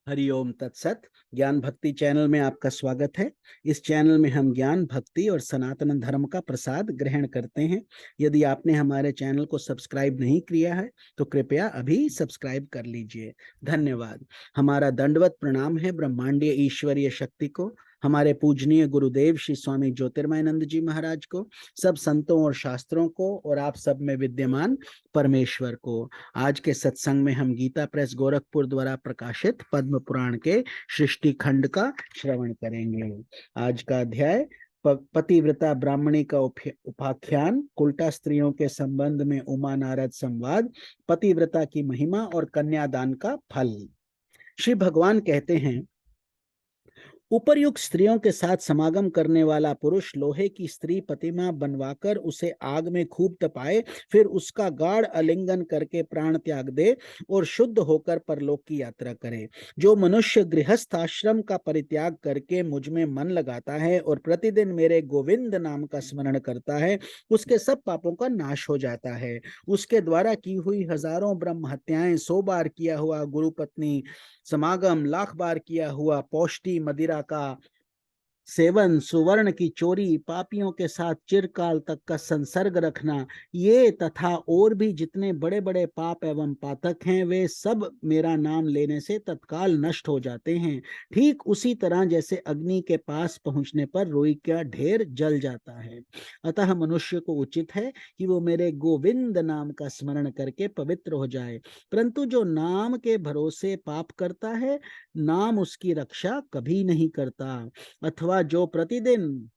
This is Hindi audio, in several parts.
हरिओम तत्सत। ज्ञान भक्ति चैनल में आपका स्वागत है। इस चैनल में हम ज्ञान भक्ति और सनातन धर्म का प्रसाद ग्रहण करते हैं। यदि आपने हमारे चैनल को सब्सक्राइब नहीं किया है तो कृपया अभी सब्सक्राइब कर लीजिए। धन्यवाद। हमारा दंडवत प्रणाम है ब्रह्मांडीय ईश्वरीय शक्ति को, हमारे पूजनीय गुरुदेव श्री स्वामी ज्योतिर्मयानंद जी महाराज को, सब संतों और शास्त्रों को और आप सब में विद्यमान परमेश्वर को। आज के सत्संग में हम गीता प्रेस गोरखपुर द्वारा प्रकाशित पद्म पुराण के सृष्टि खंड का श्रवण करेंगे। आज का अध्याय पतिव्रता ब्राह्मणी का उपाख्यान, उल्टा स्त्रियों के संबंध में उमा नारद संवाद, पतिव्रता की महिमा और कन्यादान का फल। श्री भगवान कहते हैं, उपर्युक्त स्त्रियों के साथ समागम करने वाला पुरुष लोहे की स्त्री प्रतिमा बनवाकर उसे आग में खूब तपाए, फिर उसका गाढ़ आलिंगन करके प्राण त्याग दे और शुद्ध होकर परलोक की यात्रा करे। जो मनुष्य गृहस्थ आश्रम का परित्याग करके मुझ में मन लगाता है और प्रतिदिन मेरे गोविंद नाम का स्मरण करता है, उसके सब पापों का नाश हो जाता है। उसके द्वारा की हुई हजारों ब्रह्म हत्याएं, 100 बार किया हुआ गुरु पत्नी समागम, लाख बार किया हुआ पौष्टी मदिरा का सेवन, सुवर्ण की चोरी, पापियों के साथ चिरकाल तक का संसर्ग रखना, ये तथा और भी जितने बड़े बड़े पाप एवं पातक हैं, वे सब मेरा नाम लेने से तत्काल नष्ट हो जाते हैं। ठीक उसी तरह जैसे अग्नि के पास पहुंचने पर रुई का ढेर जल जाता है। अतः मनुष्य को उचित है कि वो मेरे गोविंद नाम का स्मरण करके पवित्र हो जाए। परंतु जो नाम के भरोसे पाप करता है, नाम उसकी रक्षा कभी नहीं करता। अथवा जो प्रतिदिन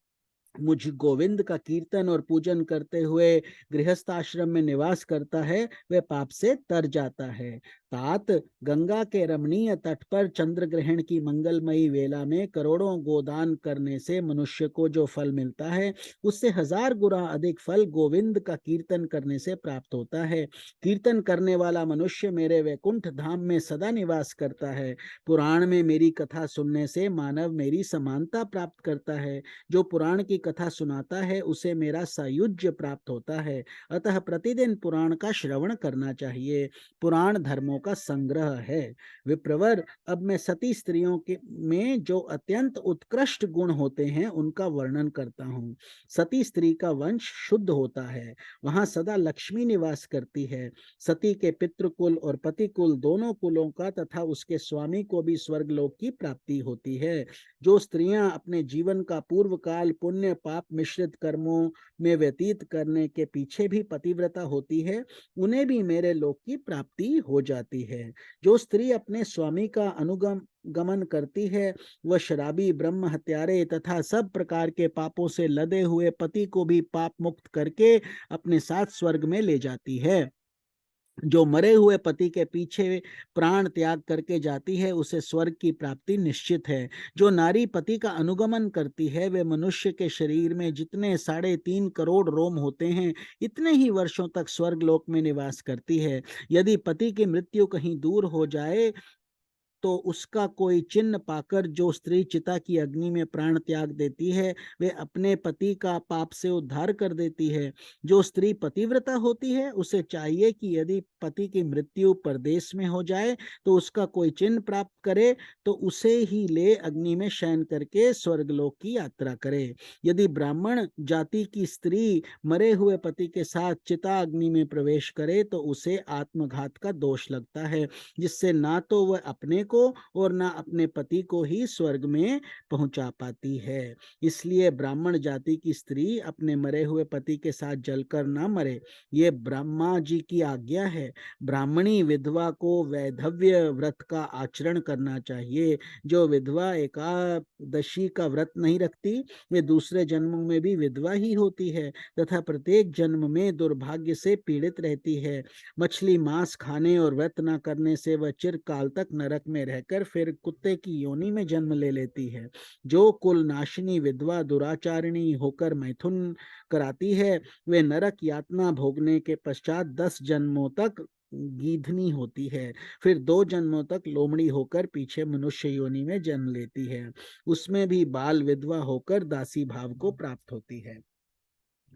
मुझ गोविंद का कीर्तन और पूजन करते हुए गृहस्थ आश्रम में निवास करता है, वह पाप से तर जाता है। तात, गंगा के रमणीय तट पर चंद्र ग्रहण की मंगलमयी वेला में करोड़ों गोदान करने से मनुष्य को जो फल मिलता है, उससे 1000 गुना अधिक फल गोविंद का कीर्तन करने से प्राप्त होता है। कीर्तन करने वाला मनुष्य मेरे वैकुंठ धाम में सदा निवास करता है। पुराण में मेरी कथा सुनने से मानव मेरी समानता प्राप्त करता है। जो पुराण की कथा सुनाता है उसे मेरा सायुज्य प्राप्त होता है। अतः प्रतिदिन पुराण का श्रवण करना चाहिए। पुराण धर्मों का संग्रह है। विप्रवर, अब मैं सती स्त्रियों के में जो अत्यंत उत्कृष्ट गुण होते हैं उनका वर्णन करता हूँ। सती स्त्री का वंश शुद्ध होता है, वहां सदा लक्ष्मी निवास करती है। सती के पितृकुल और पतिकुल दोनों कुलों का तथा उसके स्वामी को भी स्वर्गलोक की प्राप्ति होती है। जो स्त्रियां अपने जीवन का पूर्व काल पुण्य पाप मिश्रित कर्मों में व्यतीत करने के पीछे भी पतिव्रता होती है, उन्हें भी मेरे लोक की प्राप्ति हो जाती है। जो स्त्री अपने स्वामी का अनुगम गमन करती है, वह शराबी, ब्रह्म हत्यारे तथा सब प्रकार के पापों से लदे हुए पति को भी पाप मुक्त करके अपने साथ स्वर्ग में ले जाती है। जो मरे हुए पति के पीछे प्राण त्याग करके जाती है, उसे स्वर्ग की प्राप्ति निश्चित है। जो नारी पति का अनुगमन करती है, वे मनुष्य के शरीर में जितने 3.5 करोड़ रोम होते हैं, इतने ही वर्षों तक स्वर्ग लोक में निवास करती है। यदि पति की मृत्यु कहीं दूर हो जाए तो उसका कोई चिन्ह पाकर जो स्त्री चिता की अग्नि में प्राण त्याग देती है, वे अपने पति का पाप से उद्धार कर देती है। जो स्त्री पतिव्रता होती है, उसे चाहिए कि यदि पति की मृत्यु परदेश में हो जाए तो उसका कोई चिन्ह प्राप्त करे, तो उसे ही ले अग्नि में शयन करके स्वर्गलोक की यात्रा करे। यदि ब्राह्मण जाति की स्त्री मरे हुए पति के साथ चिता अग्नि में प्रवेश करे तो उसे आत्मघात का दोष लगता है, जिससे ना तो वह अपने को और ना अपने पति को ही स्वर्ग में पहुंचा पाती है। इसलिए ब्राह्मण जाति की स्त्री अपने मरे हुए पति के साथ जलकर ना मरे, ये ब्रह्मा जी की आज्ञा है। ब्राह्मणी विधवा को वैधव्य व्रत का आचरण करना चाहिए। जो विधवा एकादशी का व्रत नहीं रखती, वे दूसरे जन्म में भी विधवा ही होती है तथा प्रत्येक जन्म में दुर्भाग्य से पीड़ित रहती है। मछली मांस खाने और व्रत न करने से वह चिरकाल तक नरक में रहकर फिर कुत्ते की योनि में जन्म ले लेती है। जो कुल नाशिनी विधवा दुराचारिणी होकर मैथुन कराती है, वे नरक यातना भोगने के पश्चात 10 जन्मों तक गीधनी होती है, फिर 2 जन्मों तक लोमड़ी होकर पीछे मनुष्य योनि में जन्म लेती है। उसमें भी बाल विधवा होकर दासी भाव को प्राप्त होती है।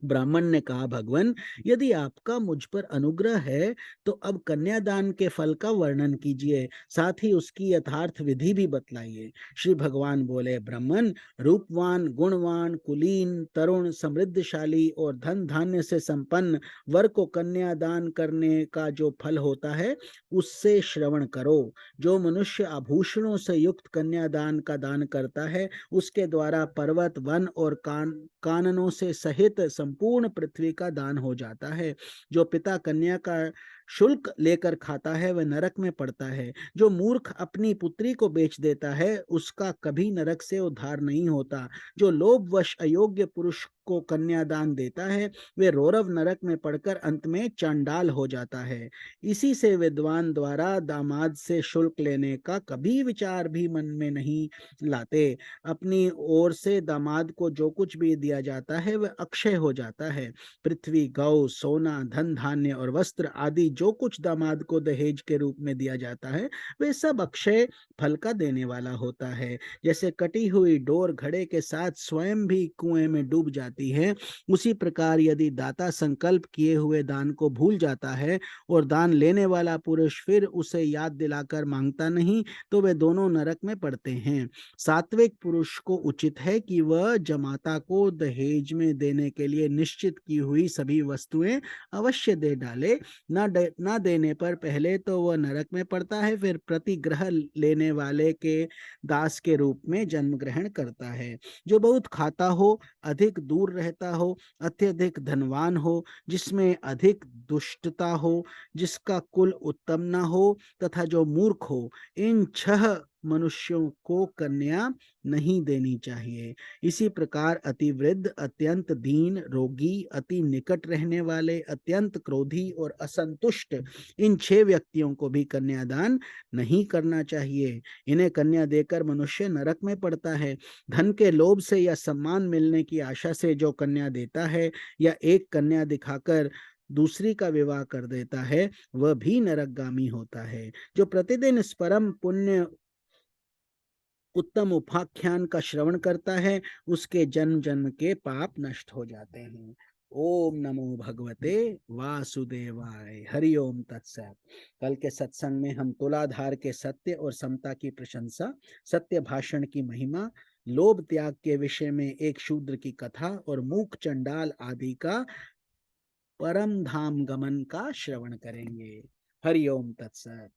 ब्राह्मण ने कहा, भगवान, यदि आपका मुझ पर अनुग्रह है तो अब कन्यादान के फल का वर्णन कीजिए, साथ ही उसकी यथार्थ विधि भी बतलाइए। श्री भगवान बोले, ब्राह्मण, रूपवान, गुणवान, कुलीन, तरुण, समृद्धशाली और धन धान्य से संपन्न वर को कन्यादान करने का जो फल होता है उससे श्रवण करो। जो मनुष्य आभूषणों से युक्त कन्यादान का दान करता है उसके द्वारा पर्वत, वन और काननों से सहित संपूर्ण पृथ्वी का दान हो जाता है। जो पिता कन्या का शुल्क लेकर खाता है वह नरक में पड़ता है। जो मूर्ख अपनी पुत्री को बेच देता है उसका कभी नरक से उद्धार नहीं होता। जो लोभवश अयोग्य पुरुष को कन्यादान देता है वे रौरव नरक में पड़कर अंत में चांडाल हो जाता है। इसी से विद्वान द्वारा दामाद से शुल्क लेने का कभी विचार भी मन में नहीं लाते। अपनी ओर से दामाद को जो कुछ भी दिया जाता है वह अक्षय हो जाता है। पृथ्वी, गौ, सोना, धन धान्य और वस्त्र आदि जो कुछ दामाद को दहेज के रूप में दिया जाता है वे सब अक्षय फल का देने वाला होता है। जैसे कटी हुई डोर घड़े के साथ स्वयं भी कुएं में डूब जाती है, उसी प्रकार यदि दाता संकल्प किए हुए दान को भूल जाता है और दान लेने वाला पुरुष फिर उसे याद दिलाकर मांगता नहीं तो वे दोनों नरक में पड़ते हैं। सात्विक पुरुष को उचित है कि वह जमाता को दहेज में देने के लिए निश्चित की हुई सभी वस्तुएं अवश्य दे डाले। न देने पर पहले तो वह नरक में पड़ता है, फिर प्रतिग्रह लेने वाले के दास के रूप में जन्म ग्रहण करता है। जो बहुत खाता हो, अधिक दूर रहता हो, अत्यधिक धनवान हो, जिसमें अधिक दुष्टता हो, जिसका कुल उत्तम न हो तथा जो मूर्ख हो, इन 6 मनुष्यों को कन्या नहीं देनी चाहिए। इसी प्रकार अति वृद्ध, अत्यंत दीन, रोगी, अति निकट रहने वाले, अत्यंत क्रोधी और असंतुष्ट, इन 6 व्यक्तियों को भी कन्यादान नहीं करना चाहिए। इन्हें कन्या देकर मनुष्य नरक में पड़ता है। धन के लोभ से या सम्मान मिलने की आशा से जो कन्या देता है या एक कन्या दिखाकर दूसरी का विवाह कर देता है वह भी नरकगामी होता है। जो प्रतिदिन इस परम पुण्य उत्तम उपाख्यान का श्रवण करता है उसके जन्म जन्म के पाप नष्ट हो जाते हैं। ओम नमो भगवते वासुदेवाय। हरि ओम तत्सत। कल के सत्संग में हम तुलाधार के सत्य और समता की प्रशंसा, सत्य भाषण की महिमा, लोभ त्याग के विषय में एक शूद्र की कथा और मूक चंडाल आदि का परम धाम गमन का श्रवण करेंगे। हरि ओम तत्सत।